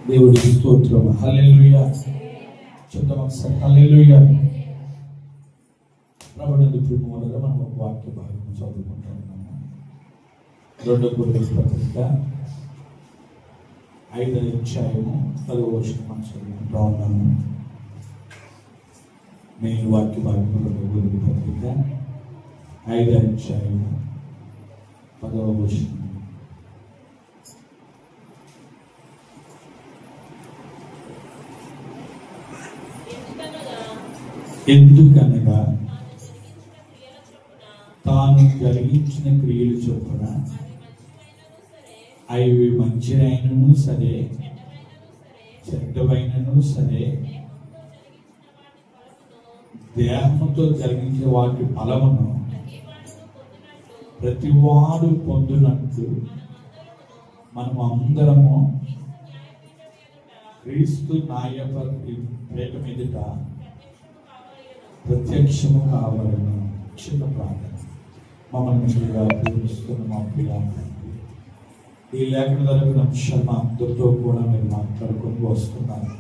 దేవుడికి స్తోత్రం. హల్లెలూయా. చూద్దాం ఒకసారి. హల్లెలూయా. ప్రభునందు ప్రియమైన మనం ఒక వాక్య భాగం చదువుకుంటున్నాము. 2 కొరింథీయుల పత్రిక 5వ అధ్యాయము 10వ వచనం మనం చదువుకుంటూ ఉన్నాము. మెయిన్ వాక్య భాగం 2 కొరింథీయుల పత్రిక 5వ అధ్యాయము 10వ వచనం. ఎందుకనగా తాను జరిగించిన క్రియలు చొప్పున అవి మంచినైనను సరే చెడ్డవైనను సరే దేహంతో జరిగించే వాటి ఫలమును ప్రతివాడు పొందునట్లు మనం అందరము క్రీస్తు న్యాయపీఠం ఎదుట ప్రత్యక్షము కావాలను. చిన్న ప్రార్థన. మమ్మల్ని పూజిస్తున్న మా పిల్లలు ఈ లేఖన జరిగిన అంశాలు మా అందరితో కూడా మీరు మాట్లాడుకొని వస్తున్నారు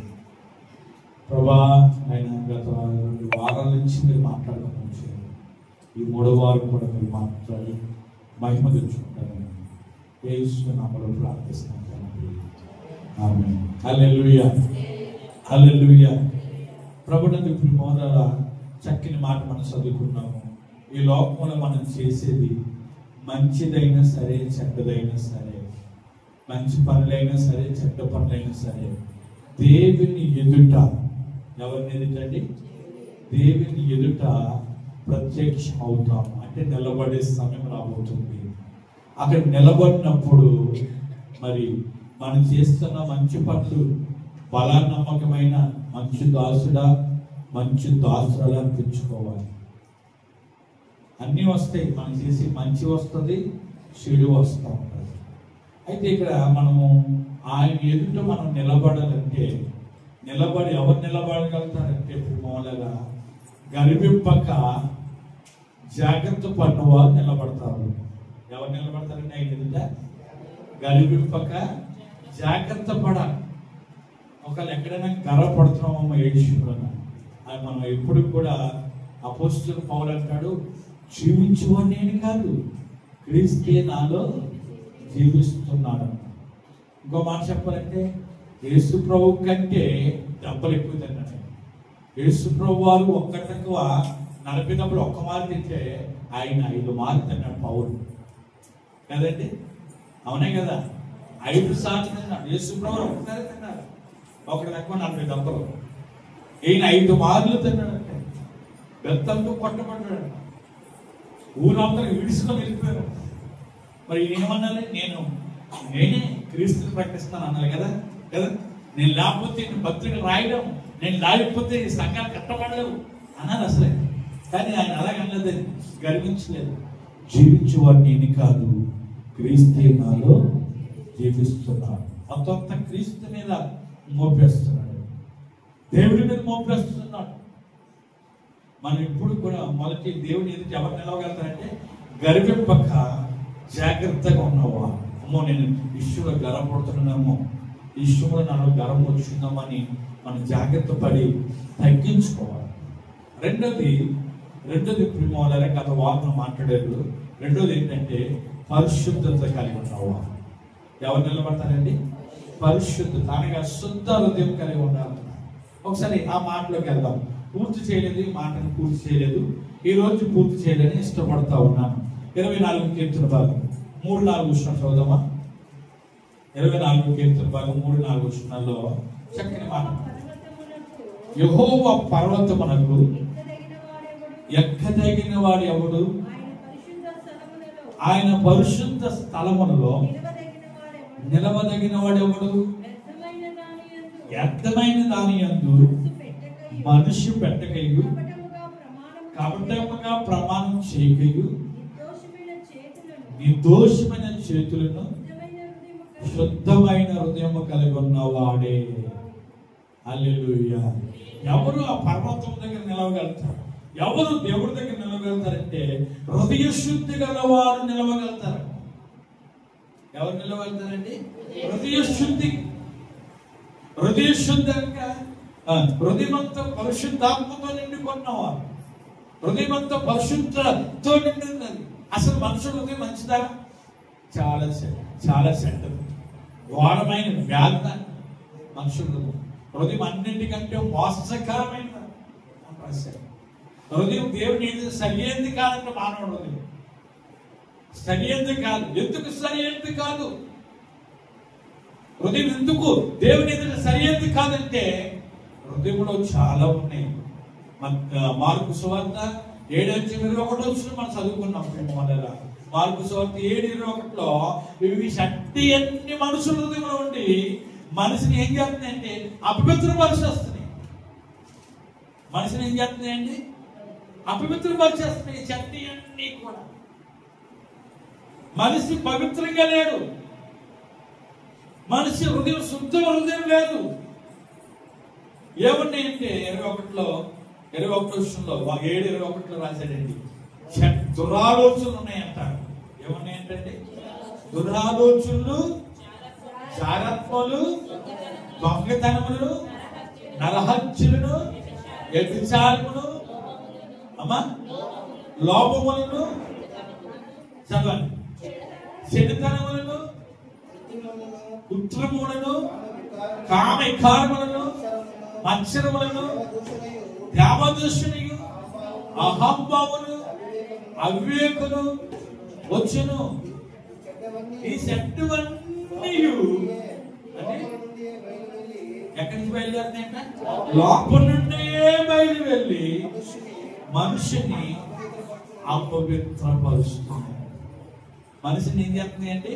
ప్రభా. ఆయన గత 2 వారాల నుంచి మీరు మాట్లాడుకొని వచ్చారు. ఈ 3వ వారం కూడా మీరు మాట్లాడి మహిమ తెచ్చుకుంటారని యేసు నామములో ప్రార్థిస్తున్నాను. ఆమేన్. హల్లెలూయా. హల్లెలూయా. ప్రభునందు ప్రియమైన చక్కని మాట మనం చదువుకున్నాము. ఈ లోకంలో మనం చేసేది మంచిదైనా సరే చెడ్డదైనా సరే, మంచి పనులైనా సరే చెడ్డ పనులైనా సరే దేవుని ఎదుట, ఎవరిని ఎదుటండి? దేవుని ఎదుట ప్రత్యక్షం అవుతాం. అంటే నిలబడే సమయం రాబోతుంది. అక్కడ నిలబడినప్పుడు మరి మనం చేస్తున్న మంచి పనులు బలా నమ్మకమైన మంచి దాసుడా మంచి దాసురాలు అనిపించుకోవాలి. అన్నీ వస్తాయి. మనం చేసి మంచి వస్తుంది, చెడు వస్తూ ఉంటుంది. అయితే ఇక్కడ మనము ఆయన ఎదుట మనం నిలబడాలంటే ఎవరు నిలబడగలుగుతారంటే మామూలుగా గర్వింపక జాగ్రత్త పడినవారు నిలబడతారు. ఎవరు నిలబడతారంటే ఆయన ఎదుట గర్వింపక జాగ్రత్త పడాలి. ఒకవేళ ఎక్కడైనా గర్వపడుతున్నామో ఏడ్చుకున్నా అది మనం ఎప్పుడు కూడా అపోస్తలుడు పౌలు అంటాడు, జీవించువాడు నేను కాదు, క్రీస్తే నాలో జీవిస్తున్నాడు. ఇంకో మాట చెప్పాలంటే యేసు ప్రభు కంటే డబ్బులు ఎక్కువ తిన్నాడు. యేసు ప్రభు వారు ఒక్కటక్కువ నడిపినప్పుడు ఒక్క మారు తింటే ఆయన 5 మార్లు తిన్నాడు పౌలు కదండి. అవునే కదా, 5 సార్లు తిన్నాడు. యేసు ప్రభు ఒక్కసారి తిన్నారు, ఒకటి తక్కువ 40 డబ్బులు. ఈయన 5 మార్లు తిన్నాడంటే బెత్తంతో కొట్టబడ్డాడు. ఊరంతా విడుచుకొని వెళ్ళిపోయారు. మరి ఏమన్నాలి? నేనే క్రీస్తుని ప్రకటిస్తాను అన్నారు కదా. నేను లేకపోతే పత్రికలు రాయడం, నేను లేకపోతే ఈ సంఘాలు కట్టబడలేవు అన్నారు అసలే. కానీ ఆయన అలాగనలేదని, గర్వించలేదు. జీవించేవాడు నేను కాదు, క్రీస్తే నాలో జీవిస్తున్నాడు. అంత క్రీస్తు మీద మోపేస్తున్నాడు, దేవుడి మీద మోపేస్తున్నాడు. మనం ఇప్పుడు కూడా మొదటి దేవుని ఎదుటి ఎవరు నిలవగలుగుతారంటే గర్వింపక జాగ్రత్తగా ఉన్నవా. అమ్మో నేను ఇష్యూలో గర్వపడుతున్నామో, ఇష్యూలో నాలో గర్వం వచ్చిందామని మనం జాగ్రత్త పడి తగ్గించుకోవాలి. రెండోది ప్రియమౌలారా గత వారం మాట్లాడారు. రెండోది ఏంటంటే పరిశుద్ధత కలిగి ఉన్నవా. ఎవరు నిలబడతారండి? పరిశుద్ధత అనగా శుద్ధ హృదయం కలిగి ఉండాలి. ఒకసారి ఆ మాటలోకి వెళ్దాం. పూర్తి చేయలేదు, ఈ మాటను పూర్తి చేయలేదు, ఈ రోజు పూర్తి చేయాలని ఇష్టపడతా ఉన్నాను. 24 కీర్తన భాగం 3-4 వచనాలు చదువుదామా? 24 కీర్తన భాగం 3-4 వచనాల్లో చక్కని మాట. యెహోవా పర్వతమునకు ఎక్కదగిన వాడు ఎవడు? ఆయన పరిశుద్ధ స్థలములలో నిలవదగిన వాడు ఎవడు? వ్యర్థమైన దాని యందు మనిషి పెట్టకయు, కపటముగా ప్రమాణం చేయకయు, నిర్దోషమైన చేతులను శుద్ధమైన హృదయము కలిగి ఉన్నవాడే. హల్లెలూయా. ఎవరు ఆ పర్వతం దగ్గర నిలవగలుగుతారు? ఎవరు దేవుడి దగ్గర నిలవగలుగుతారంటే హృదయ శుద్ధి గల వారు నిలవగలుగుతారు. ఎవరు నిలవగలుగుతారండి? హృదయ శుద్ధి హృదయ శుద్ధంగా హృదయమంతా పరిశుద్ధాత్మతో నిండుకున్నవారు, హృదయమంతా పరిశుద్ధతో నిండున్నది. అసలు మనుషుల హృదయం మంచిదా? చాలా చాలా చెడ్డది, ఘోరమైన వ్యాధ మనుషుల హృదయం. అన్నింటికంటే మోసకరమైన హృదయం. దేవుని సరియైనది కాదంటే మానవుడు హృదయం సరియైనది కాదు. ఎందుకు సరియైనది కాదు? హృదయం ఎందుకు దేవుని ఎదుట సరియైనది కాదంటే హృదయంలో చాలా ఉన్నాయి. మార్కు సువార్త 7:21 మనం చదువుకున్నాం. మార్కు సువార్త 7:21లో ఇవి శక్తి అన్ని మనుషుల హృదయంలో ఉండి మనిషిని ఏం చేస్తున్నాయంటే అపవిత్రపరిచేస్తున్నాయి. మనిషిని ఏం చేస్తున్నాయండి? అపవిత్రపరిచేస్తున్నాయి. శక్తి అన్ని కూడా. మనిషి పవిత్రంగా లేడు, మనిషి హృదయం శుద్ధ హృదయం లేదు. ఏమున్నాయంటే 21లో 7:21లో రాశాడండి, దురాలోచనలు ఉన్నాయంటారు. ఏమున్నాయంటే దురాలోచనలు, చారత్వాలు, దొంగతనములు, నరహత్యలను, వ్యభిచారములు, లోపములను, చదవండి, చెడుతనములను, కృత్రిములను, కామవికారములను, మత్సరములను, దేవదూషణయు, అహంభావములు, అవివేకులు వచ్చును. ఈ చెట్టువన్నీ ఎక్కడి నుంచి బయలుదేరుతాయంట? లోపల నుండే బయలు వెళ్ళి మనిషిని అపవిత్రపరుస్తున్నాయి. మనిషిని ఏం చేస్తున్నాయి అంటే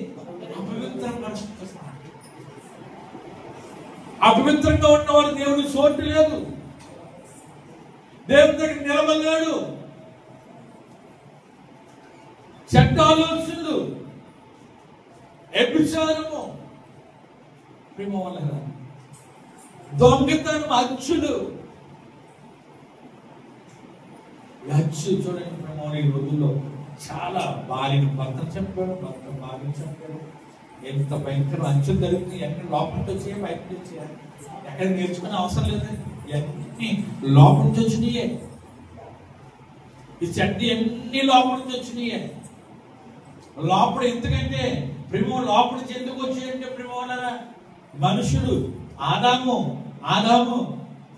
అపవిత్రపరుస్తున్నాయి. అపవిత్రంగా ఉన్నవాడు దేవుడు చోటు లేదు, దేవుని దగ్గర నిలబడలేడు. చెడ్డ ఆలోచనలు, వ్యభిచారము, దొంగతనం, అచ్చులు. అచ్చు చూడండి, ఈ రోజుల్లో చాలా భార్యను భర్త చంపాడు, భర్త భార్యను చంపాడు. ఎంత భయంకరం అంచులు జరుగుతుంది. ఎన్ని లోపలికి వచ్చాయి, బయటకు వచ్చాయి. ఎక్కడ నేర్చుకునే అవసరం లేదు, ఎన్ని లోపల నుంచి వచ్చినాయే. ఈ చెడ్డి ఎన్ని లోపల నుంచి వచ్చినాయే. లోపల ఎందుకంటే ప్రేమ లోపల నుంచి ఎందుకు వచ్చాయంటే ప్రేమ మనుషులు ఆదాము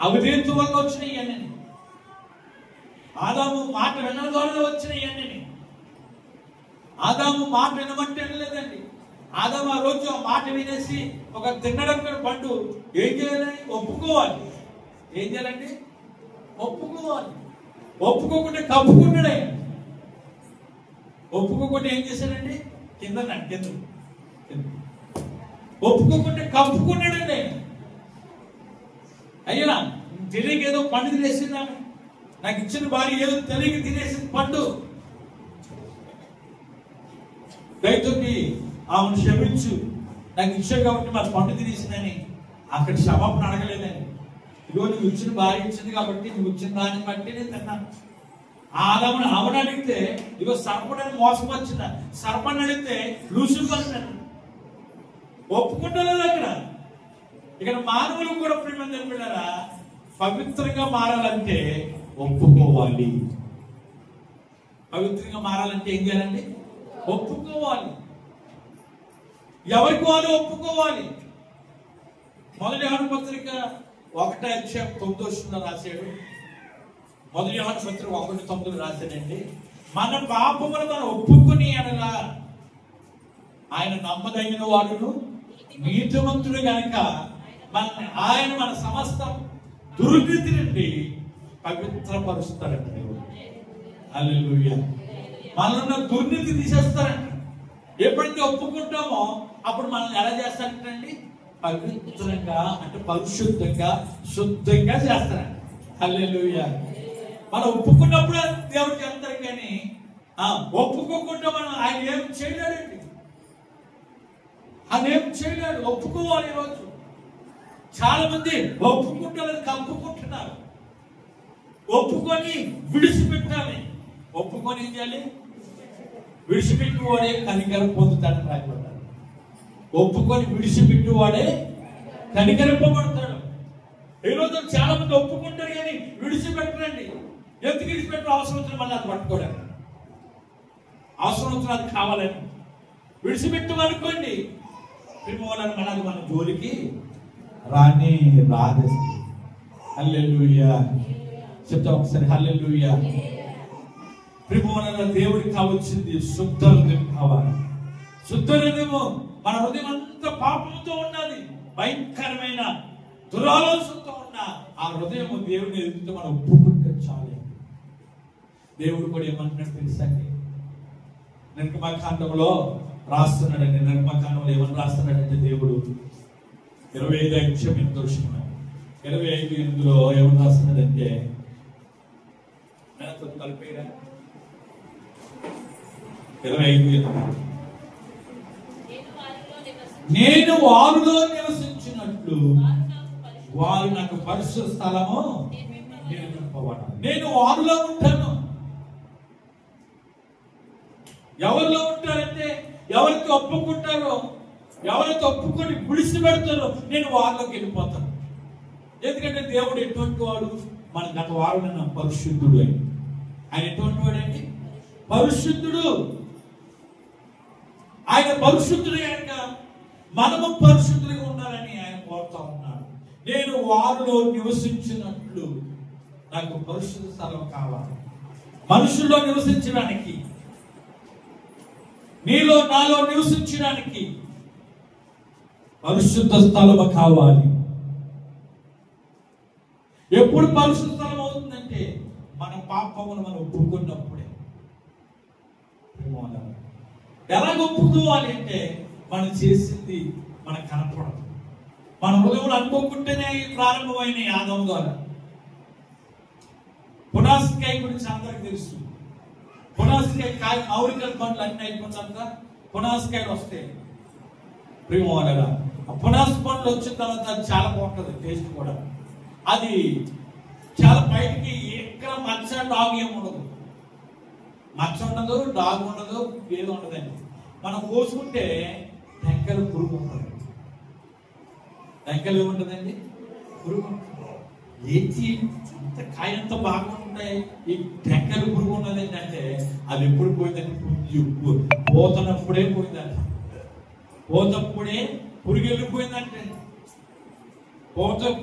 అవిధేయత వల్ల వచ్చినాయి అన్నీ. ఆదాము మాట వినడం ద్వారా వచ్చినాయి అన్నీ. ఆదాము మాట వినమంటే వినలేదండి. ఆదాము ఆ రోజు ఆ మాట వినేసి ఒక తిన్నడంకర పండు ఏం చేయాలి? ఒప్పుకోవాలి. ఏం చేయాలండి? ఒప్పుకోవాలి. ఒప్పుకోకుండా కప్పుకున్నాడే. ఒప్పుకోకుండా ఏం చేశాడండి? కింద ఒప్పుకోకుండా కప్పుకున్నాడండి. అయ్యా తెలియక ఏదో పండు తినేసిందామె, నాకు ఇచ్చిన భార్య ఏదో తెలియక తినేసింది పండు, దయతోటి ఆమెను క్షమించు, నాకు ఇచ్చావు కాబట్టి మరి పండు తినేసిందని అక్కడ క్షమాపణ అడగలేదని. ఇదిగో నువ్వు ఇచ్చిన భార్య ఇచ్చింది కాబట్టి నువ్వు ఇచ్చిన దాన్ని బట్టి నేను తిన్నాను. ఆమెను అడిగితే ఇదిగో సర్పడని మోసపరిచిన సర్పని అడిగితే లూసిఫర్ ఒప్పుకుంటలేదు. ఇక్కడ మానవులు కూడా ప్రేమ తెలిపారా? పవిత్రంగా మారాలంటే ఒప్పుకోవాలి. పవిత్రంగా మారాలంటే ఏం చేయాలండి? ఒప్పుకోవాలి. ఎవరికి వాళ్ళు ఒప్పుకోవాలి. మొదటి యోహాను పత్రిక 1:9 రాశాడు. మొదటి యోహాను పత్రిక 1:9 రాశాడండి. మన పాపమును మనం ఒప్పుకుని అనగా ఆయన నమ్మదగిన వాడును నీతిమంతుడు గనుక ఆయన మన సమస్త దుర్నీతి నుండి పవిత్రపరుస్తారంట. హల్లెలూయా. మనలో దుర్నీతి తీసేస్తారంట. ఎప్పుడైతే ఒప్పుకుంటామో అప్పుడు మనల్ని ఎలా చేస్తారంటండి? పవిత్రంగా అంటే పరిశుద్ధంగా శుద్ధంగా చేస్తారంట. హల్లెలూయా. మనం ఒప్పుకున్నప్పుడు దేవుడు చేస్తారు, కానీ ఒప్పుకోకుండా మనం ఆయన ఏం చేయలేడండి. ఆయన ఏం చేయలేడు. ఒప్పుకోవాలి. ఈరోజు చాలా మంది ఒప్పుకుంటారని కప్పుకుంటున్నారు. ఒప్పుకొని విడిచిపెట్టాలి. ఒప్పుకొని ఏం చేయాలి? విడిచిపెట్టువాడే కనికరం పొందుతాడని రాయబడ్డాడు. ఒప్పుకొని విడిచిపెట్టువాడే కనికరింపబడతాడు. ఈ రోజు చాలా మంది ఒప్పుకుంటారు కానీ విడిచిపెట్టరండి. ఎందుకు విడిచిపెట్టరు? అవసరం వచ్చిన మళ్ళీ అది పట్టుకోవడానికి, అవసరం వచ్చిన అది కావాలని విడిచిపెట్టమనుకోండి, ప్రేమవాళ్ళని మళ్ళీ మన జోలికి రాని రాదండి. హల్లెలూయా చెప్తా ఒకసారి, హల్లెలూయా. ప్రేమవాళ్ళ దేవుడికి కావాల్సింది శుద్ధ హృదయం కావాలి. శుద్ధ హృదయము, మన హృదయం అంతా పాపంతో ఉన్నది, భయంకరమైన దురాలోచనతో ఉన్న ఆ హృదయము దేవుడిని ఎదుగుతూ మనం ఒప్పుకుంటే చాలు. దేవుడు కూడా ఏమంటున్నాడు తెలుసండి? నిర్గమకాండంలో రాస్తున్నాడండి. నిర్గమకాండంలో ఏమని రాస్తున్నాడంటే దేవుడు 25:8 ఏమని రాస్తున్నాడంటే, కలిపేరా 25:8 నేను వారిలో నివసించినట్లు వారు నాకు పరిశుద్ధ స్థలము నేను వారిలో ఉంటాను. ఎవరిలో ఉంటారంటే ఎవరికి ఒప్పుకుంటారో, ఎవరైతే ఒప్పుకొని విడిచిపెడతారో నేను వారిలోకి వెళ్ళిపోతాను. ఎందుకంటే దేవుడు ఎటువంటి వాడు? మన గత వాడు పరిశుద్ధుడు. ఆయన ఎటువంటి వాడు అండి? పరిశుద్ధుడు. ఆయన పరిశుద్ధుడు కనుక మనము పరిశుద్ధులుగా ఉండాలని ఆయన కోరుతా ఉన్నాడు. నేను వారిలో నివసించినట్లు నాకు పరిశుద్ధ స్థలం కావాలి. మనుషుల్లో నివసించడానికి, నీలో నాలో నివసించడానికి పరిశుద్ధ స్థలం కావాలి. ఎప్పుడు పరిశుద్ధ స్థలం అవుతుందంటే మన పాపమును మనం ఒప్పుకున్నప్పుడే. ఎలా ఒప్పుకోవాలి అంటే మనం చేసింది మనకు కనపడదు. మన హృదయంలో అనుకోకుంటేనే ప్రారంభమైన ఆదాము ద్వారా. పునాసకాయ గురించి అందరికి తెలుసు. పునాసకాయ కాయ ఆవురికల పండ్లు అన్ని అయిపోతాక పునాసకాయలు వస్తాయి. ప్రేమగా ఆ పునాస పండ్లు వచ్చిన తర్వాత అది చాలా బాగుంటుంది, టేస్ట్ కూడా. అది చాలా బయటికి ఎక్కడ మచ్చ డాగ్ ఏమి ఉండదు, మచ్చ ఉండదు, డాగ్ ఉండదు, ఏది ఉండదండి. మనం కోసుకుంటే టెంకలు పురుగు ఉంటుంది. టెంకలు ఏముంటుందండి? పురుగు. ఏంటి ఇంత కాయ ఎంత బాగుంటాయి, ఈ టెంకలు పురుగు ఉన్నది ఏంటంటే అది ఎప్పుడు పోయిందంటే పోతున్నప్పుడే పోయిందంట. పోతప్పుడే పురుగు వెళ్ళిపోయిందంటే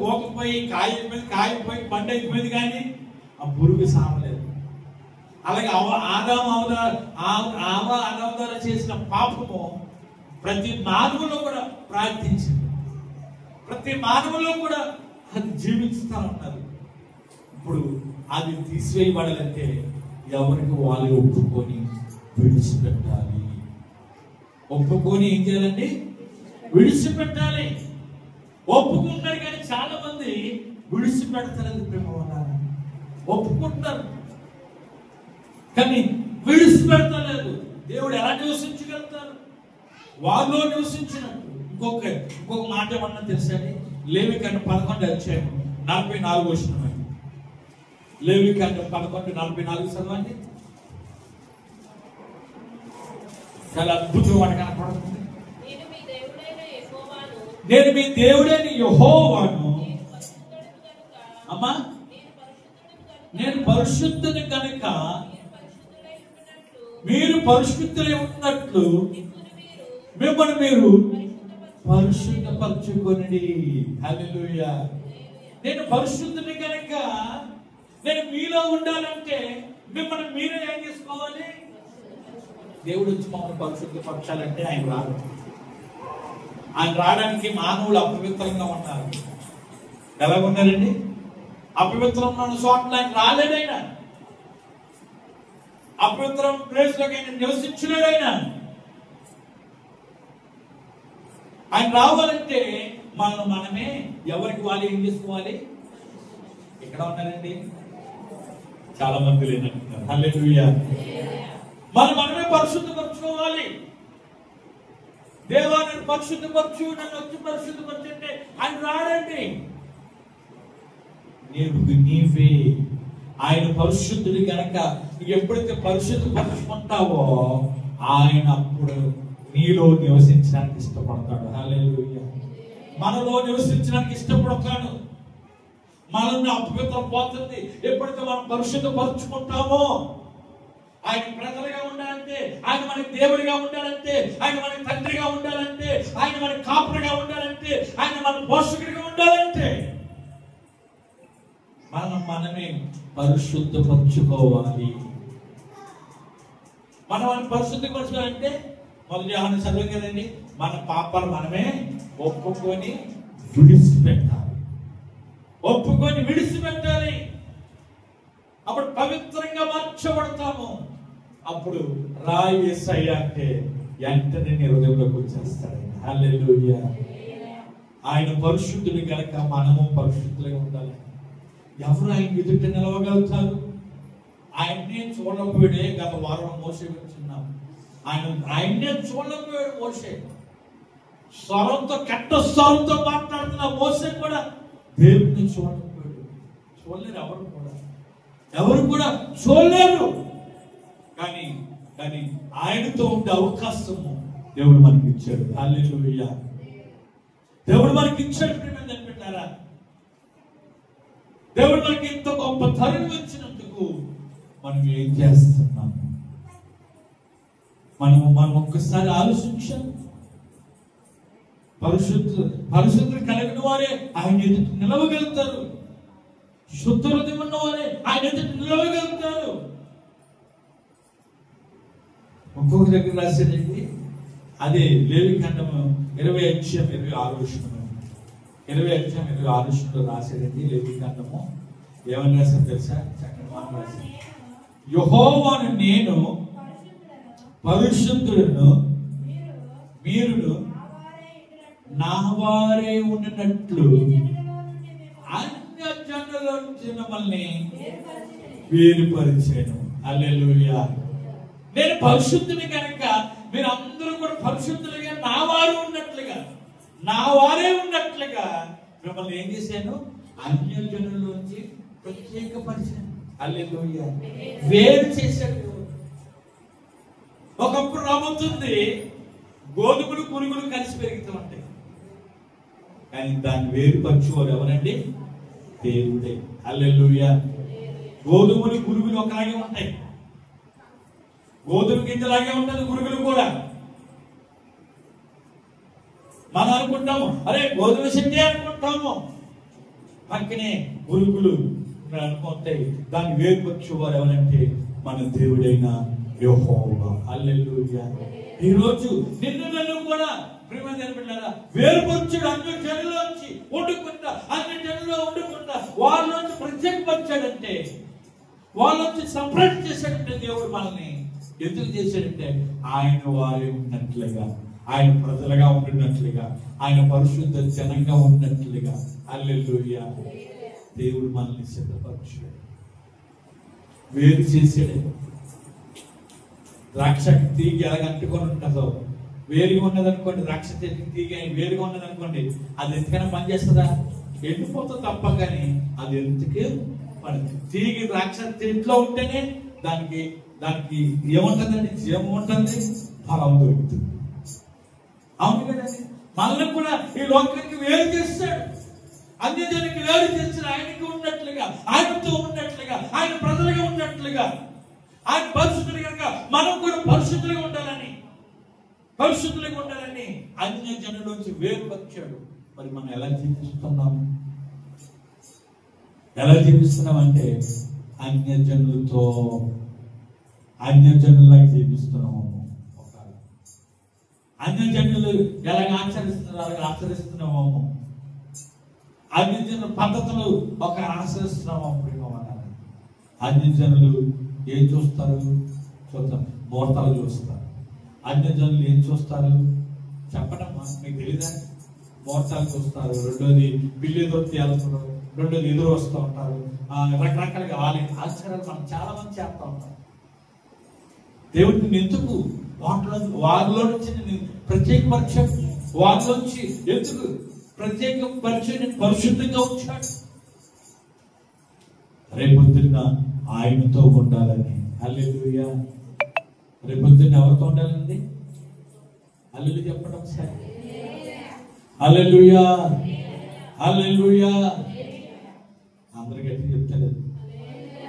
పోకపోయి కాయ అయిపోయి పండు అయిపోయింది కానీ ఆ పురుగు సామలేదు. అలాగే ఆదాము ద్వారా చేసిన పాపము ప్రతి మానవులో కూడా ప్రార్థించింది. ప్రతి మానవులో కూడా అది జీవిస్తూ ఉన్నది. ఇప్పుడు అది తీసివేయబడాలంటే ఎవరికి వాళ్ళు ఒప్పుకొని విడిచిపెట్టాలి. ఒప్పుకొని ఏం చేయాలండి? విడిచిపెట్టాలి. ఒప్పుకుంటారు కానీ చాలా మంది విడిచిపెడతారు. ప్రేమ వల్ల ఒప్పుకుంటారు కానీ విడిచిపెడతలేదు. దేవుడు ఎలా నివసించగలుగుతారు? వారిలో నివసించినట్టు. ఇంకొక మాట ఏమన్నా తెలుసండి? లేవికాండం 11:44 లేవికాండం 11:44 చదవండి. చాలా అద్భుతం వాడు కనపడుతుంది. నేను మీ దేవుడైన యెహోవాను. అమ్మా, నేను పరిశుద్ధుని కనుక మీరు పరిశుద్ధులై ఉన్నట్లు మిమ్మల్ని మీరు పరిశుద్ధపరచుకొనండి. హల్లెలూయా. నేను పరిశుద్ధుని కనుక నేను మీలో ఉండాలంటే మిమ్మల్ని మీరే ఏం చేసుకోవాలి? దేవుడు వచ్చి మమ్మల్ని పరిశుద్ధపరచాలంటే ఆయన రాడు. ఆయన రావడానికి మానవులు అపవిత్రంగా ఉన్నారు. ఎలా ఉన్నారండి? అపవిత్రంగా ఉన్న చోట్ల ఆయన రాలేడైనా, అపవిత్రం ప్లేస్ లోకి ఆయన నివసించలేడైనా. ఆయన రావాలంటే మనమే ఎవరికి వాళ్ళు ఏం చేసుకోవాలి? ఇక్కడ ఉన్నారండి చాలా మంది లేనంటున్నారు. హల్లెలూయా. మనమే పరిశుద్ధపరచుకోవాలి. దేవా నన్ను పరిశుద్ధపరచు, నన్ను వచ్చి పరిశుద్ధపరచు అంటే ఆయన రాడండి. నీవే ఆయన పరిశుద్ధుడి కనుక ఎప్పుడైతే పరిశుద్ధపరచుకుంటావో ఆయన అప్పుడు నీలో నివసించడానికి ఇష్టపడతాడు. హల్లెలూయా. మనలో నివసించడానికి ఇష్టపడతాడు. మనల్ని అపవిత్రం పోతుంది. ఎప్పుడైతే మనం పరిశుద్ధపరుచుకుంటామో, ఆయన ప్రజలుగా ఉండాలంటే, ఆయన మనకి దేవుడిగా ఉండాలంటే, ఆయన మనకి తండ్రిగా ఉండాలంటే, ఆయన మనకి కాపురగా ఉండాలంటే, ఆయన మన పోషకుడిగా ఉండాలంటే మనమే పరిశుద్ధపరచుకోవాలి. మనం పరిశుద్ధపరచుకోవాలంటే మొదటి యోహాను చదివాం కదండి, మన పాపాలు మనమే ఒప్పుకొని విడిచిపెట్టాలి. అప్పుడు పవిత్రంగా మార్చబడతాము. అప్పుడు రాయి యేసయ్య అంటే వెంటనే నీ హృదయంలోకి వచ్చేస్తాడు. హల్లెలూయా. ఆయన పరిశుద్ధుడు కనుక మనము పరిశుద్ధులుగా ఉండాలి. ఎవరు ఆయన ఎదుట నిలవగలుగుతారు? ఆయన్నే చూడకపోయాడే. గత వారం మోసే వచ్చిన్నాం. ఆయన్నే చూడకపోయాడు మోసే. స్వరంతో కట్ట స్వరంతో మాట్లాడుతున్న మోసే కూడా దేవుడిని చూడకపోయాడు. చూడలేరు ఎవరు కూడా చూడలేరు. కానీ ఆయనతో ఉండే అవకాశము దేవుడు మనకి ఇచ్చాడు. హల్లెలూయా. దేవుడు మనకి ఇచ్చాడు. పెట్టారా? దేవుడు మనకి ఎంతో గొప్ప తరుణం ఇచ్చినందుకు మనం ఏం చేస్తున్నాము? మనం ఒక్కసారి ఆలోచించాం. పరిశుద్ధులు కలిగిన వారే ఆయన ఎదుట నిలవగలుగుతారు. శుద్ధ హృదయం ఉన్న వారే ఆయన ఎదుట నిలవగలుగుతారు. ఇంకొక దగ్గర రాసేదండి, అదే లేవికాండము 20:26 రాసేదండి. లేవికాండము ఏమని రాశారు తెలుసా? చక్కని మాట రాశారు. యెహోవాను నేను పరిశుద్ధులను, మీరు నా వారే ఉన్నట్లు అన్య జనుల నుంచి మిమ్మల్ని వేరుపరిచాను. హల్లెలూయా. నేను పరిశుద్ధుని కనుక మీరు అందరూ కూడా పరిశుద్ధులుగా నా వారే ఉన్నట్లుగా మిమ్మల్ని ఏం చేశాను? అన్య జనుల్లోంచి ప్రత్యేకపరిచాను. హల్లెలూయా. వేరు చేశాడు. ఒకప్పుడు రాబోతుంది, గోధుమలు పురుగులు కలిసి పెరుగుతూ ఉంటాయి. కానీ దాన్ని వేరుపరచుకోరు ఎవరండి? దేవుడే. హల్లెలూయా. గోధుమలు పురుగులు ఒకలాగే ఉంటాయి. గోధుమ గింజలాగే ఉంటుంది పురుగులు కూడా. మనం అనుకుంటాము, అరే గోధుమ చెట్టే అనుకుంటాము, పక్కనే పురుగులు అనుకుంటాయి. దాన్ని వేరుపరచుకోరు ఎవరంటే మన దేవుడైన యెహోవా. హల్లెలూయా. ఈ రోజు నన్ను కూడా వేరుపరచుడు. అన్ని జనులోంచి వండుకుంటా, అన్ని జనుల్లో వండుకుంటా వాళ్ళలోంచి ప్రత్యేకపరిచాడంటే, వాళ్ళొచ్చి సపరేట్ చేశాడంటే దేవుడు మనల్ని ఎందుకు చేశాడంటే ఆయన వారే ఉన్నట్లుగా, ఆయన ప్రజలుగా ఉండినట్లుగా, ఆయన పరిశుద్ధ జనంగా ఉన్నట్లుగా. హల్లెలూయా. దేవుడు మనల్ని సిద్ధపరచాడు, వేరు చేసాడు. ద్రాక్ష తీగ ఎలాగ అంటుకొని ఉంటుందో, వేరుగా ఉన్నది అనుకోండి, ద్రాక్ష తీగ వేరుగా ఉన్నది అనుకోండి, అది ఎంతకైనా పనిచేస్తుందా? ఎండిపోతుంది తప్ప. కానీ అది ఎందుకే తీగ ద్రాక్ష ఇంట్లో ఉంటేనే దానికి ఏముంటుందండి? జీవం ఉంటుంది, ఫలం దొరుకుతుంది. అవును కదండి. మనల్ని కూడా ఈ లోకానికి వేరు చేస్తాడు. అన్యజనునికి వేరు చేస్తాడు. ఆయనకి ఉన్నట్లుగా, ఆయనతో ఉన్నట్లుగా, ఆయన ప్రజలుగా ఉన్నట్లుగా, ఆయన పరిశుద్ధులు కనుక మనం కూడా పరిశుద్ధులుగా ఉండాలని అన్య జనులోంచి వేరుపరిచాడు. మరి మనం ఎలా జీవిస్తున్నాము? అంటే అన్య జనులాగా జీవిస్తున్నాము. అన్య జనులు ఎలాగ ఆచరిస్తున్నారో అలాగే ఆచరిస్తున్నాము. అన్య జనుల పద్ధతులు ఒక ఆచరిస్తున్నాము. అన్య జనులు ఏం చూస్తారు? ముహూర్తాలు చూస్తారు. అన్య జనులు ఏం చూస్తారు? చెప్పడమ్మా, మీకు తెలీదా? ముహూర్తాలు చూస్తారు. రెండోది బిల్లు ఎదురు వెళ్తున్నారు. రెండోది ఎదురు వస్తూ ఉంటారు. రకరకాలుగా వాళ్ళ ఆశ్చర్యాలు మనం చాలా మంది చేస్తూ ఉంటాం. దేవుడిని ఎందుకు వారిలో నుంచి నేను ప్రత్యేకపరిచాడు? వారిలోంచి ఎందుకు ప్రత్యేకపరిచి నేను పరిశుద్ధంగా ఉంచాడు? రేపొద్దున్న ఆయనతో ఉండాలని. హల్లెలూయా. రేపొద్దున్న ఎవరితో ఉండాలండి? హల్లెలూయా చెప్పడం సరే. హల్లెలూయా, హల్లెలూయా. అందరికి ఎట్లా చెప్తలేదు,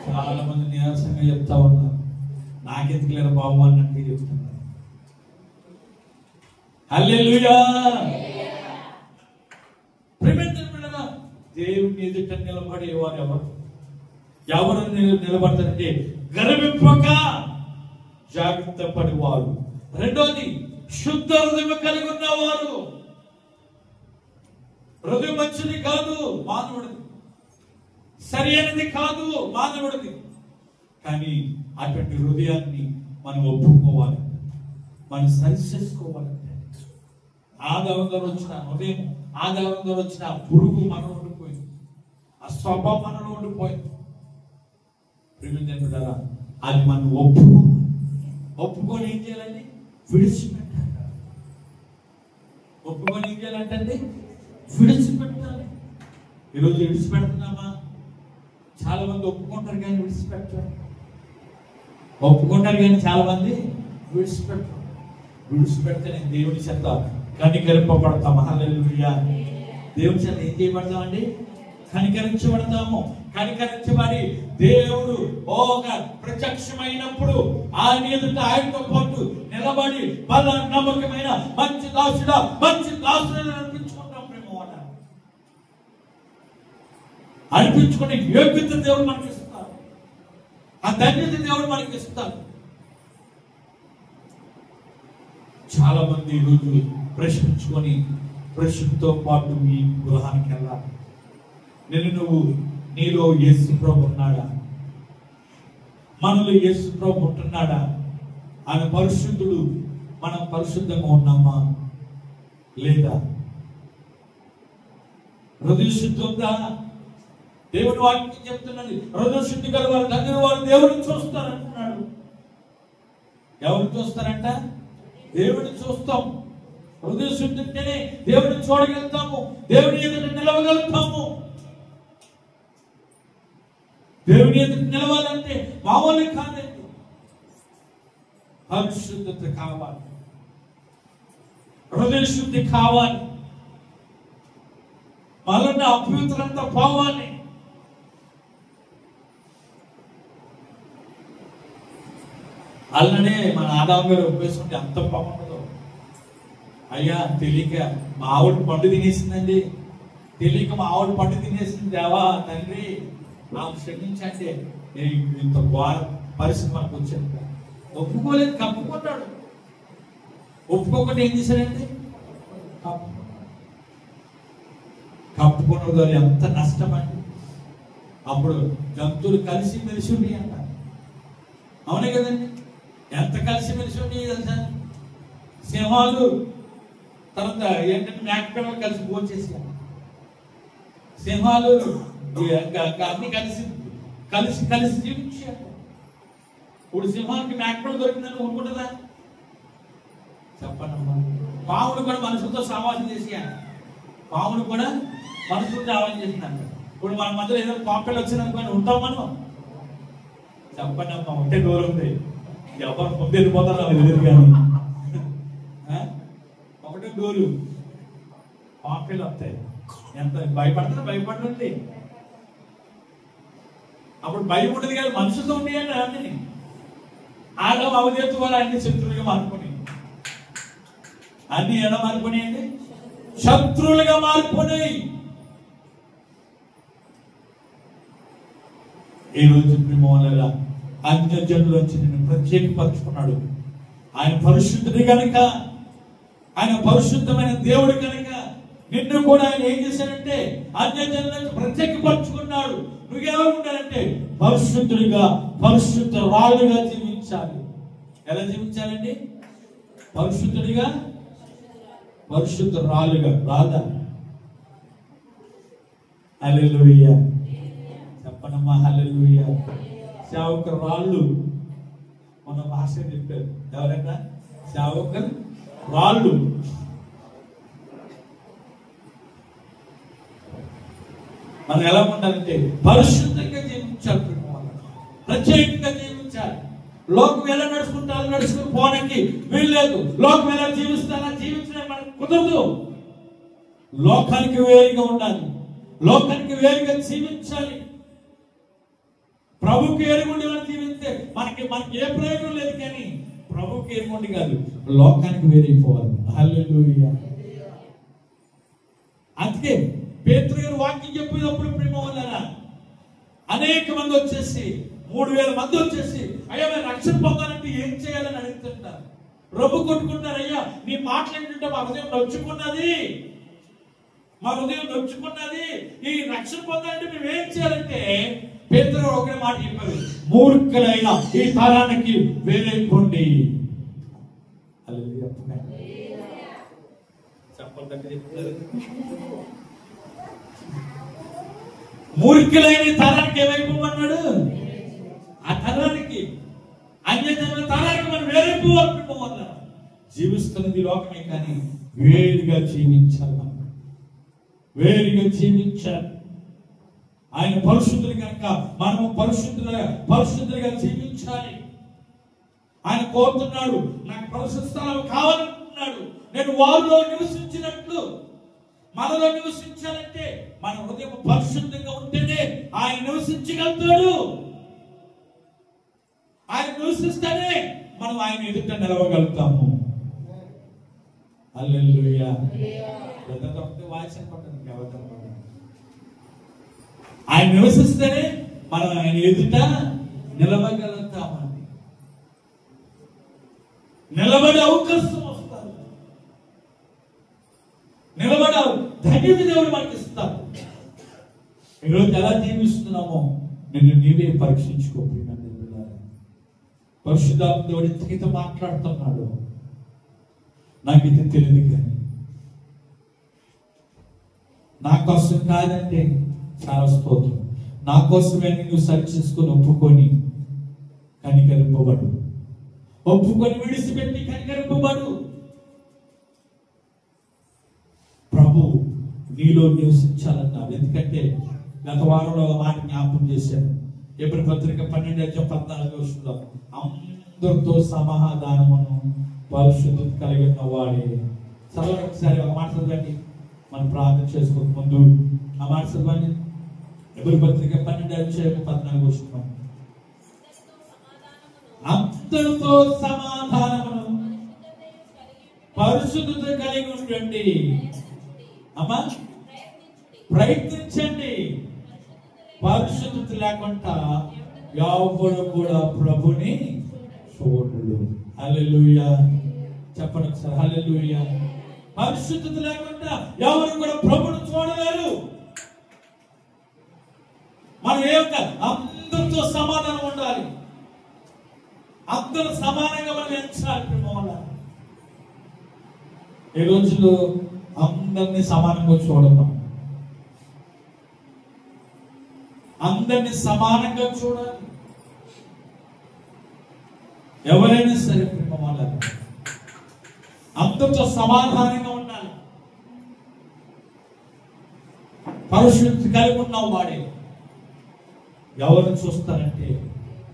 చాలా మంది నీరసంగా చెప్తా ఉన్నారు. నాకెందుకు లేరు బాబు అన్నట్టు చెప్తున్నారు. హల్లెలూయా. ప్రేమించబడిన దేవుని ఎదుట నిలబడేవారు ఎవరు నిలబడతారంటే గర్వింపక జాగ్రత్త పడేవారు. రెండోది శుద్ధ హృదయం కలిగి ఉన్నవారు. హృదయం మంచిది కాదు మానవుడిది, సరి అయినది కాదు మానవుడిది. కానీ అటువంటి హృదయాన్ని మనం ఒప్పుకోవాలి, మనం సరి చేసుకోవాలంటే ఆధారంగా వచ్చిన హృదయం, ఆధారంగా వచ్చిన పురుగు మనలో ఉండిపోయింది, ఆ స్వభావం మనలో ఉండిపోయింది. ప్రేమించండి, అది మనం ఒప్పుకొని ఏం చేయాలండి? విడిచిపెట్టాలి. ఒప్పుకొని ఏం చేయాలంటే విడిచిపెట్టాలి. ఈరోజు విడిచిపెడుతున్నామా? చాలా మంది ఒప్పుకుంటారు కానీ విడిచిపెట్టారు. ఒప్పుకుంటారు కానీ చాలా మంది విడిచిపెట్టారు. విడిచిపెడితే నేను దేవుని చేత కనికరింపబడతాము. హల్లెలూయా. దేవుని చేత ఏం చేయబడతామండి? కనికరించబడతాము. కనికరించబడి దేవుడు ప్రత్యక్షమైనప్పుడు ఆయన ఎదుట ఆయనతో పాటు నిలబడి బల నమ్మకమైన మంచి దాసుడా, మంచి దాసుడు అనిపించుకుంటాం. ప్రేమ అనిపించుకునే యోగ్యత దేవుడు మనకి ఇస్తారు, ఆ ధన్యత దేవుడు మనకి ఇస్తారు. చాలా మంది ఈరోజు ప్రశ్నించుకొని ప్రశ్నతో పాటు మీ గృహానికి వెళ్ళాలి. నువ్వు నీలో యేసు ప్రభు ఉన్నాడా? మనలో యేసు ప్రభు ఉంటున్నాడా? ఆయన పరిశుద్ధుడు, మనం పరిశుద్ధంగా ఉన్నామా లేదా? హృదయ శుద్ధి ఉందా? దేవుని వాక్యం చెప్తున్నది, హృదయ శుద్ధి గల వారు ధన్యులు, వారు దేవుడిని చూస్తారంటున్నాడు. ఎవరు చూస్తారంట? దేవుడిని చూస్తాం. హృదయ శుద్ధి ఉంటేనే దేవుడిని చూడగలుగుతాము, దేవుని ఎదుట నిలవగలుగుతాము. దేవుని ఎదుట నిలవాలంటే మామూలు కాదండి, పరిశుద్ధత కావాలి, హృదయ శుద్ధి కావాలి, మనన్న అపవిత్రంతా పోవాలి. అలానే మన ఆదాము గారు ఒప్పేసుకుంటే అంత బాగుండదు. అయ్యా తెలియక మా ఆవిడ పండు తినేసిందండి, తెలియక మా ఆవిడ పండు తినేసింది, దేవా తండ్రి నాకు క్షమించండి, ఇంత ఘోర పరిస్థితి మనకు వచ్చింది. ఒప్పుకోలేదు, కప్పుకున్నాడు. ఒప్పుకోకుండా ఏం చేశాడంటే కప్పుకున్న ద్వారా ఎంత నష్టం అండి. అప్పుడు జంతువులు కలిసి మెలిసి ఉండి అంట, అవునే కదండి? ఎంత కలిసి మెలిసి ఉండి తెలుసా? సింహాలు తర్వాత ఏంటంటే మేకపిల్లలు కలిసి భోంచేసారు. సింహాలు అన్ని కలిసి కలిసి కలిసి జీవించారు. ఇప్పుడు సింహానికి మేకపిల్ల దొరికిందని ఊరుకుంటుందా? చెప్పండి. పాముడు కూడా మనుషులతో సమావేశం చేసాను, పాముడు కూడా మనుషులతో సమావేశం చేసినాను. ఇప్పుడు మన మధ్యలో ఏదో పాపలు వచ్చిందనుకోని ఉంటాం మనం? చెప్పండి అమ్మా, ఉంటే దూరం ఉంది, ఎవరు ముందు వెళ్ళిపోతారు నాకు తెలియదు. కానీ ఒకటే డోరు పాపలు వస్తాయి, ఎంత భయపడతారో భయపడండి. అప్పుడు భయం ఉండదు కానీ మనుషులతో ఉండేయండి అన్ని. ఆగం అవధేతు వల్ల అన్ని శత్రువులుగా మారుకుని, అన్ని ఎలా మారిపోయాయండి? శత్రువులుగా మారిపోయి. ఈ రోజు ప్రేమల అన్యజనుల నుంచి నిన్ను ప్రత్యేకపరుచుకున్నాడు. ఆయన పరిశుద్ధుడు కనుక, ఆయన పరిశుద్ధమైన దేవుడు కనుక నిన్ను కూడా ఆయన ఏం చేశాడంటే అన్యజనుల నుంచి ప్రత్యేకపరుచుకున్నాడు. నువ్వేమో ఉండాలంటే పరిశుద్ధుడిగా, పరిశుద్ధ రాళ్ళుగా జీవించాలి. ఎలా జీవించాలండి? పరిశుద్ధుడిగా, పరిశుద్ధ రాళ్ళుగా. రాదా? హల్లెలూయా, చెప్పనమ్మా హల్లెలూయా. సేవక రాళ్ళు మన భాష చెప్పారు. ఎవరైనా సేవక రాళ్ళు. మనం ఎలా ఉండాలంటే పరిశుద్ధంగా జీవించాలి, ప్రత్యేకంగా జీవించాలి. లోకం ఎలా నడుచుకుంటారో నడుచుకుని పోవడానికి వీల్లేదు. లోకం ఎలా జీవిస్తారో జీవించడం మనకు కుదరదు. లోకానికి వేరుగా ఉండాలి, లోకానికి వేరుగా జీవించాలి. ప్రభుకి ఎరుగుండి మనం జీవిస్తే మనకి ఏ ప్రయోజనం లేదు. కానీ ప్రభుకి ఎరుగుండి కాదు, లోకానికి వేరైపోవాలి. హల్లెలూయా. అందుకే పేతురు గారు వాక్యం చెప్పేటప్పుడు ప్రేమ వల్ల అనేక మంది వచ్చేసి 3000 మంది వచ్చేసి అయ్యా మేము రక్షణ పొందాలంటే ఏం చేయాలని అడుగుతుంటారు. రొమ్ము కొట్టుకుంటారు. అయ్యా నీ మాట్లాడుతుంటే మా హృదయం నొచ్చుకున్నది, మా హృదయం నొచ్చుకున్నది, ఈ రక్షణ పొందాలంటే మేము ఏం చేయాలంటే పేతురు ఒకే మాట చెప్పారు, మూర్ఖులైన ఈ తరానికి వేరైపోండి. మూర్ఖులైన తరానికి ఏమైపోమన్నాడు? ఆ తరానికి, అన్యజనుల తరానికి మనం వేరైపోవాలనుకోమన్నారు. జీవిస్తున్నది లోకమే, కానీ వేరుగా జీవించాలి. మనం వేరుగా జీవించాలి. ఆయన పరిశుద్ధులు కనుక మనము పరిశుద్ధులుగా జీవించాలి. ఆయన కోరుతున్నాడు, నాకు పరిశుద్ధ స్థలం కావాలనుకుంటున్నాడు. నేను వారిలో నివసించినట్లు మనలో నివసించాలంటే మన హృదయం పరిశుద్ధంగా ఉంటేనే ఆయన నివసించగలుగుతాడు. ఆయన నివసిస్తేనే మనం ఆయన ఎదుట నిలవగలుగుతాము. హల్లెలూయా. ఆయన నివసిస్తేనే మనం ఆయన ఎదుట నిలవగలుగుతామండి. నిలబడే అవకాశం వస్తారు, నిలబడే ధన్యత దేవుడు మనకి ఇస్తారు. ఈరోజు ఎలా జీవిస్తున్నామో నిన్ను నీవే పరీక్షించుకోపోయినా. పరిశుద్ధాత్మ దేవుడు ఇంతకైతే మాట్లాడుతున్నాడు. నాకు ఇది తెలియదు, కానీ నా కోసం కాదంటే చాలా స్తోత్రం. నా కోసమే నువ్వు సరి చేసుకొని ఒప్పుకొని కనికరింపబడు, ఒప్పుకొని విడిచిపెట్టి కనికరింపబడు. ప్రభు నీలో నివసించాలన్నాడు. ఎందుకంటే గత వారంలో ఒక మాట జ్ఞాపకం చేశాను. ఎబ్రీ పత్రిక 12:14 అందరితో సమాధానమును పరిశుద్ధత కలిగి ఉన్న వాడే. చదవండి ఒకసారి, ఒక మాట చదవండి. మనం ప్రార్థన చేసుకోక ముందు ఆ మాట చదవండి. ఎబ్రీ పత్రిక 12:14 అందరితో సమాధానమును పరిశుద్ధత కలిగి ఉండండి. అమ్మా ప్రయత్నించండి. పరిశుద్ధత లేకుండా ఎవరు కూడా ప్రభుని చూడడు. హల్లెలూయా. చెప్పండి ఒకసారి, హల్లెలూయా. పరిశుద్ధత లేకుండా ఎవరు కూడా ప్రభుని చూడలేరు. మనం అందరితో సమాధానం ఉండాలి, అందరూ సమానంగా మనం ఎంచాలి. ఈ రోజుల్లో అందరినీ సమానంగా చూడడం, అందరినీ సమానంగా చూడాలి. ఎవరైనా సరే అందరితో సమాధానంగా ఉండాలి. పరిశుద్ధత కలిగి ఉన్నావు వాడే. ఎవరిని చూస్తారంటే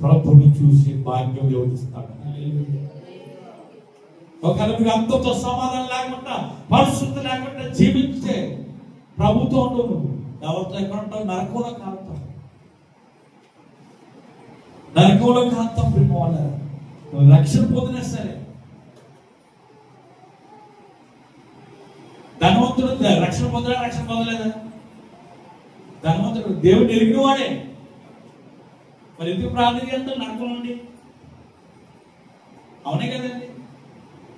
ప్రభుని చూసి భాగ్యం యోగిస్తాడు. ఒకవేళ మీరు అందరితో సమాధానం లేకుండా, పరిశుద్ధత లేకుండా జీవించే ప్రభుతో ఉండవు. ఎవరితో ఎక్కడ ఉంటావు? నరకంలో కాలుతాం, నరకంలో కాలుతాం. ప్రేమ వాళ్ళ రక్షణ పొందినా సరే, ధనవంతుడు రక్షణ పొందడా, రక్షణ పొందలేదా? ధనవంతుడు దేవుడు ఎరిగిన వాడే. మరి ఎందుకు ప్రార్థన చేస్తాడు నరకం నుండి? అవునే కదండి.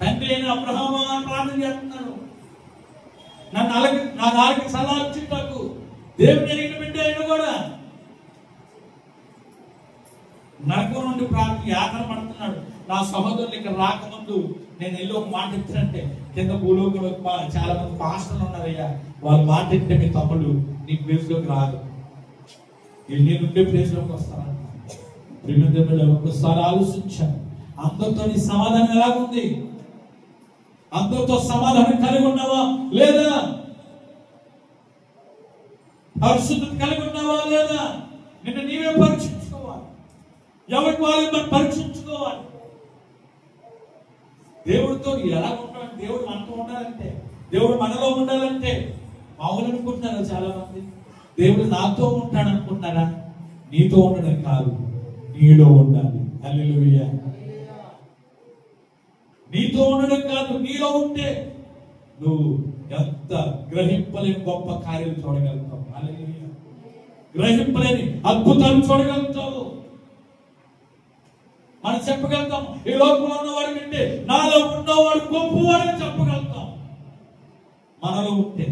తండ్రి అయిన అబ్రహాము ప్రార్థన చేస్తున్నాడు, నా నాలుగు సలహా ఇచ్చింటాకు. దేవుడు ఎరిగిన బిడ్డ అయినా కూడా నరకం నుండి ప్రార్థన యాతన పడుతున్నాడు. నా సహోదరులు ఇక్కడ రాకముందు నేను వెళ్ళి ఒక మాట ఇచ్చానంటే, కింద భూలోకంలో చాలా మంది పాస్టర్లు ఉన్నారయ్యా, వాళ్ళు మాట ఇస్తే మీ తమ్ముడు నీ ప్లేస్లోకి రాదు, నేను ఉండే ప్లేస్లోకి వస్తానంట. ఒక్కసారి ఆలోచించాను, అందరితో నీ సమాధానం ఎలాగుంది? అందరితో సమాధానం కలిగి ఉన్నావా లేదా? పరిశుద్ధత కలిగి ఉన్నావా లేదా? నిన్ను నీవే పరీక్షించుకోవాలి. ఎవరికి వాళ్ళు మనం పరీక్షించుకోవాలి. దేవుడితో ఎలా ఉంటాడు? దేవుడు మనతో ఉండాలంటే, దేవుడు మనలో ఉండాలంటే అవును అనుకుంటున్నారా చాలా మంది? దేవుడు నాతో ఉంటాడు అనుకుంటున్నారా? నీతో ఉండడం కాదు, నీలో ఉండాలి. హల్లెలూయా. నీతో ఉండడం కాదు, నీలో ఉంటే నువ్వు ఎంత గ్రహింపలేని గొప్ప కార్యాలు చూడగలుగుతావు. హల్లెలూయా. గ్రహింపలేని అద్భుతాలు చూడగలుగుతావు. మనం చెప్పగలుగుతాం, ఈ లోకంలో ఉన్నవాడి కంటే నాలో ఉన్నవాడు గొప్పవాడని చెప్పగలుగుతాం. మనలో ఉంటే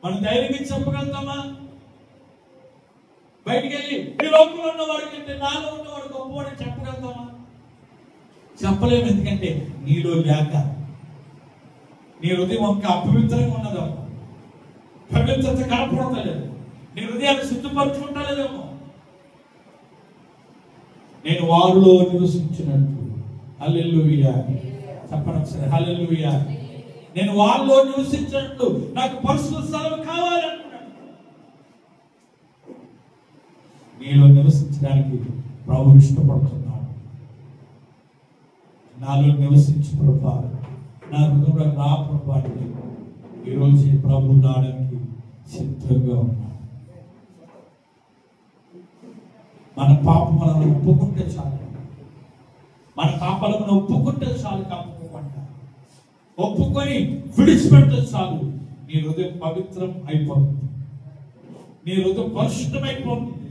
మనం ధైర్యంగా చెప్పగలుగుతామా? బయటికి వెళ్ళి ఈ లోకంలో ఉన్నవాడి కంటే నాలో ఉన్నవాడు గొప్పవాడని చెప్పగలుగుతామా? చెప్పలేము. ఎందుకంటే నీలో లేక, నీ హృదయం ఒక అపవిత్రంగా ఉన్నదేమో, పవిత్రత కనపడతలేదు, నీ హృదయాన్ని శుద్ధిపరచుకుంటలేదేమో. నేను వారిలో నివసించినట్టు, హల్లెలూయా చెప్పండి ఒకసారి, హల్లెలూయా. నేను వారిలో నివసించినట్టు నాకు పరిశుద్ధ స్థలం కావాలనుకున్నాను. నీలో నివసించడానికి ప్రభు ఇష్టపడుతున్నాడు. నాలో నివసించి ప్రభా, నా హృదయంలో నా ప్రభాని ఈరోజు ప్రభు నాడానికి సిద్ధంగా ఉన్నాడు. మన పాపములను ఒప్పుకుంటే చాలు, మన పాపాలను ఒప్పుకుంటే చాలు. కాకపోకుండా ఒప్పుకొని విడిచిపెడితే చాలు. నీ హృదయం పవిత్రం అయిపోతుంది, నీ హృదయం పరిశుద్ధమైపోతుంది.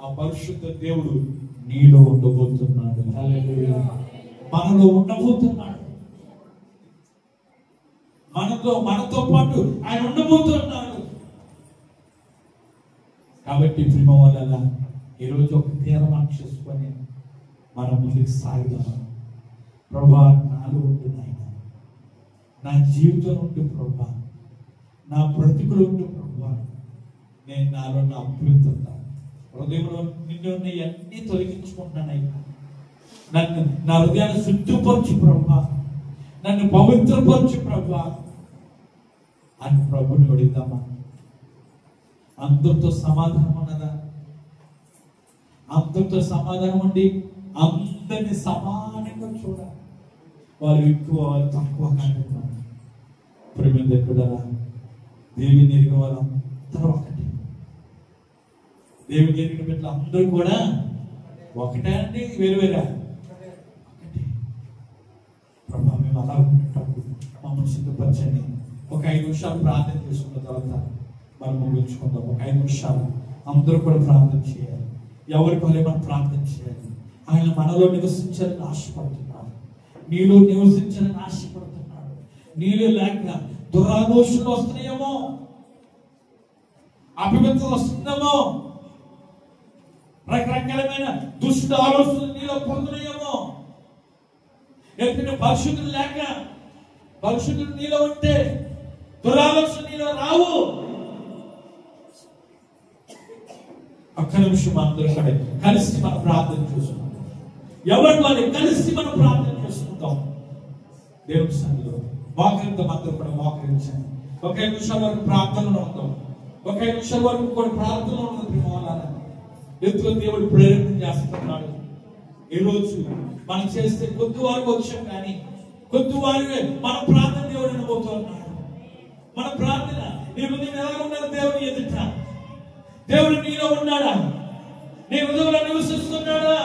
ఆ పరిశుద్ధ దేవుడు నీలో ఉండబోతున్నాడు. హల్లెలూయా. మనలో ఉండబోతున్నాడు. మనతో పాటు ఆయన ఉండబోతున్నాడు. కాబట్టి ప్రేమ వల్ల ఈరోజు ఒక తీర్మానం చేసుకొని మనం ముందుకు సాగుదాం. ప్రభా, నాలో ఉండు నాయన, నా జీవితం ఉండు ప్రభా, నా బ్రతుకులు ఉండు ప్రభా. నేను నాలో నా అపవిత్రత, హృదయంలో నిన్ను అన్ని తొలగించుకుంటున్నానయ్యా. నన్ను, నా హృదయాన్ని శుద్ధిపరచు ప్రభా, నన్ను పవిత్రపరచు ప్రభా అని ప్రభుని అడుగుదామా? అందరితో సమాధానం ఉన్నదా? అందరితో సమాధానం ఉండి అందరినీ సమానంగా చూడాలి. వాళ్ళు ఎక్కువ, వాళ్ళు తక్కువ కానివ్వాలి. ప్రేమ దగ్గర దేవుని ఎరిగిన వాళ్ళందరూ ఒకటి. దేవుని ఎరిగిన బిడ్డలు అందరూ కూడా ఒకటే అండి, వేరు వేరా? ఒకటి. ప్రభా, మేము అలా ఉంటాము, మమ్మల్ని సిద్ధపరచండి. ఒక 5 నిమిషాలు ప్రార్థన చేసుకున్న తర్వాత మనం ముగించుకుందాం. ఒక 5 నిమిషాలు అందరూ కూడా ప్రార్థన చేయాలి. ఎవరికి వాళ్ళే మనం ప్రార్థన చేయాలి. ఆయన మనలో నివసించాలని ఆశపడుతున్నాడు, నీలో నివసించాలని ఆశపడుతున్నాడు. నీలో లేక దురాలోచనలు వస్తున్నాయేమో, అపవిత్రత వస్తుందేమో, రకరకాలమైన దుష్ట ఆలోచనలు నీలో పొందుతున్నాయేమో. ఎందుకంటే పరిశుద్ధులు లేక, పరిశుద్ధులు నీలో ఉంటే దురాలోచన నీలో రావు. ఒక్క నిమిషం అందరూ కలిసి మనం ప్రార్థన చేసుకుంటాం. ఎవరి వాళ్ళు కలిసి మనం ప్రార్థన చేసుకుంటాం. దేవుని సన్నిధిలో మోకరిద్దాం. అందరూ కూడా మోకరించండి. ఒక 5 నిమిషాల వరకు ప్రార్థనలో ఉందాం. ఒక 5 నిమిషాల వరకు కూడా ప్రార్థనలో ఉన్నది. ఎందుకు దేవుడు ప్రేరణ చేస్తున్నాడు. ఈరోజు మనం చేస్తే కొద్ది వారికి వచ్చాం, కానీ కొద్ది వారివే మన ప్రార్థన దేవుడు అనబోతున్నాడు. మన ప్రార్థన నీ హృదయం ఎలా ఉన్నారు? దేవుని ఎదుట దేవుడు నీలో ఉన్నాడా? నీ హృదయంలో నివసిస్తున్నాడా?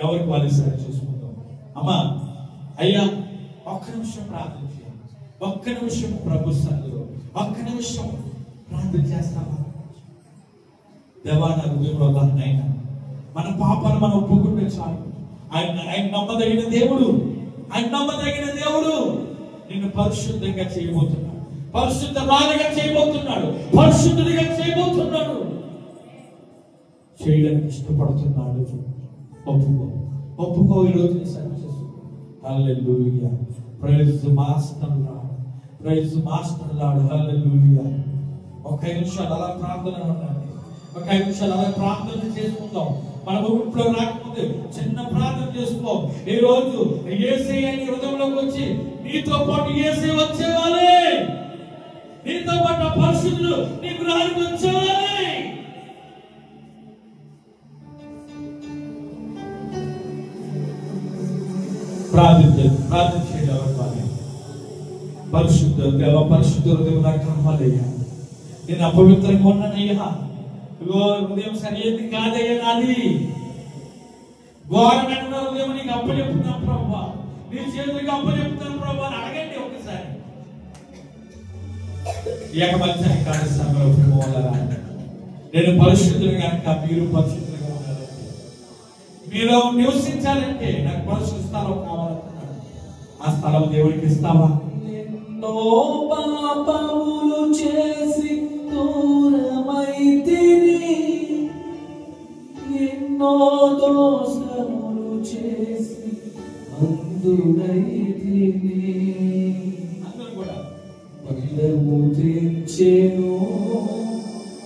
ఎవరికి వాళ్ళు సరి చూసుకుందాం. అమ్మా, అయ్యా, ఒక్క నిమిషం ప్రార్థన చేయండి. ఒక్క నిమిషం ప్రభు సన్నిధిలో ఒక్క నిమిషం ప్రార్థన చేస్తామా? దేవా, నా హృదయంలో అయినా మన పాపాలు మనం ఒప్పుకుంటే చాలు. ఆయన నమ్మదగిన దేవుడు, ఆయన నమ్మదగిన దేవుడు నిన్ను పరిశుద్ధంగా చేయబోతున్నాడు, పరిశుద్ధ రాజుగా చేయబోతున్నాడు, పరిశుద్ధుడిగా చేయబోతున్నాడు, చేయడానికి ఇష్టపడుతున్నాడు. ఒప్పుకో, ఒప్పుకో. ఈరోజు hallelujah. Praise master Lord, praise master Lord. Hallelujah. ఒక 5 నిమిషాలు అలా ప్రార్థన ఉండండి. ఒక 5 నిమిషాలు అలా ప్రార్థన చేసుకుందాం. మన ఊపిలో రాకముందు చిన్న ప్రార్థన చేసుకో. ఈ రోజు యేసయ్య నీ హృదయంలోకి వచ్చి నీతో పాటు యేసయ్య వచ్చేవాళ్ళే, నీతో పాటు పరిశుద్ధులు నీ గృహానికి వచ్చేవాళ్ళే. ప్రార్థన చేయాలి. పరిశుద్ధ దేవ పరిశుద్ధ హృదయం నాకు కావాలయ్యా. నేను అపవిత్రంగా ఉన్నానయ్యా. హృదయం సరైనది కాదయ్యా నాది. ఘోరమైన హృదయం నీకు అప్పచెప్తున్నాను ప్రభువా, నీ చేతులకు అప్పచెప్తున్నాను ప్రభువా అని అడగండి ఒకసారి. ఏకమత్యాన్ని కార్యక్రమంలో పోవాలరా. నేను పరిశుద్ధులు కనుక మీరు పరిశుద్ధులుగా ఉండాలంటే, మీరు నివసించాలంటే నాకు పరిశుద్ధ స్థలం కావాలంటున్నాను. ఆ స్థలం దేవుడికి ఇస్తావా? ఎన్నో పాపములు చేసి దూరమైతిని, ఎన్నో దోషములు చేసి అందురైతిని. అందరూ కూడా పల్లెము తెచ్చెను,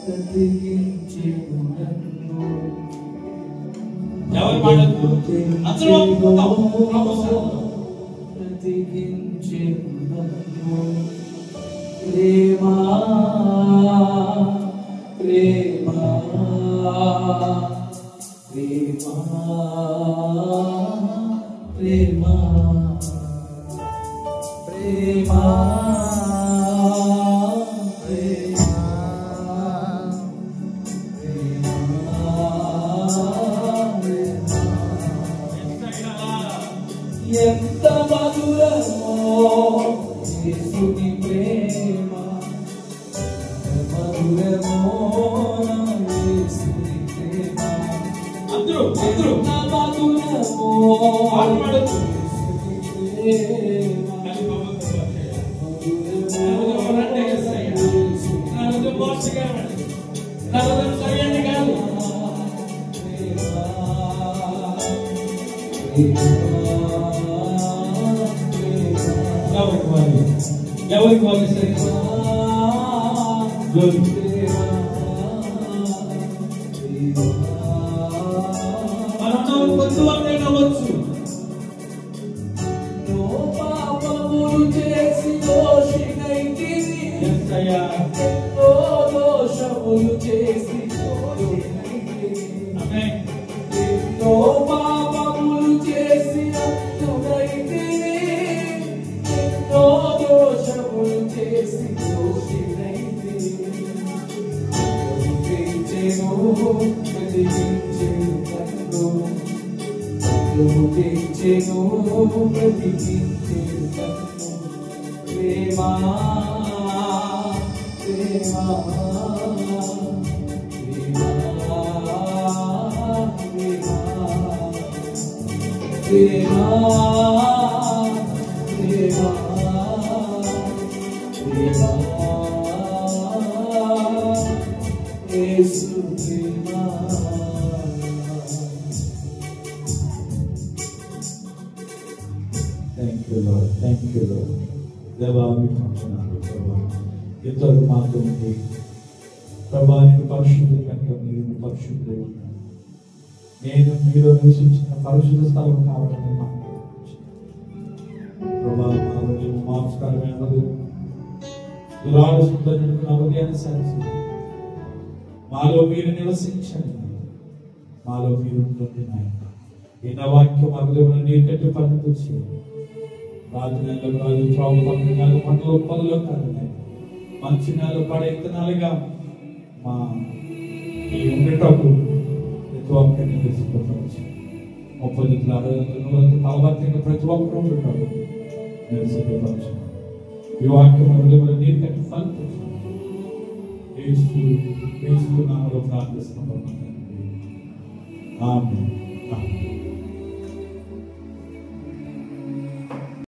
బ్రతికించెను నన్ను. ఎవరు పాడద్దు? అందరూ ఒప్పుకుందాం. బ్రతికించెను నన్ను. ప్రేమా ప్రేమా ప్రేమా ప్రేమా ప్రేమా ఎంత మధురమో యేసుని ప్రేమ, మధురమో యేసుని ప్రేమ. అందరూ అందరూ ఎంత మధురమో పాడద్దు. ప్రేమ, సరైనది కాదు. ఎవరికి వాళ్ళు సరే మనం కొద్ది వాళ్ళే కావచ్చు. పాపములు చేసి దోషినైతిని, ఎన్నో దోషములు చేసి దోషినైతిని. ఎన్నో పాపములు చేసి అందురైతిని, ఎన్నో దోషములు చేసి దోషినైతిని. బ్రతికించెను నన్ను, బ్రతికించెను నన్ను. ప్రేమా ప్రేమా ప్రేమా ప్రేమా ప్రేమా యేసు ప్రేమా. Thank you lord, thank you lord. దేవా మీకు వందనాలు ప్రభా. ఇంతవరకు మాతో ఉంది ప్రభా. నేను పరిశుద్ధులు కనుక మీరు పరిశుద్ధులై ఉన్నాను. నేను మీలో నివసించిన పరిశుద్ధ స్థలం కావాలని ప్రభా. మా హృదయం మాంసకరమైన దురాలోచనతో నిండిన హృదయాన్ని సరిచేయండి. మాలో మీరు నివసించండి, మాలో మీరు ఉంటుంది నాయన. ఈ నా వాక్యం మా హృదయంలో నీరు కట్టి పండుగ చేయండి. రాజు నెలలో రాజు త్రావు పండుగ నెలలు పంటలు పనులు కాదు, మంచి నెలలు పడే ఇత్తనాలుగా మా ఈ ఉండేటప్పుడు ప్రతి ఒక్కరిని నిలిచిపోవచ్చు. 30 60 ప్రతి ఒక్కరు ఉండేటప్పుడు నిలిచిపోవచ్చు. ఈ వాక్యం హృదయంలో నీరు కట్టి ఫలించు నామలో ప్రార్థిస్తున్నాం. ఆమేన్.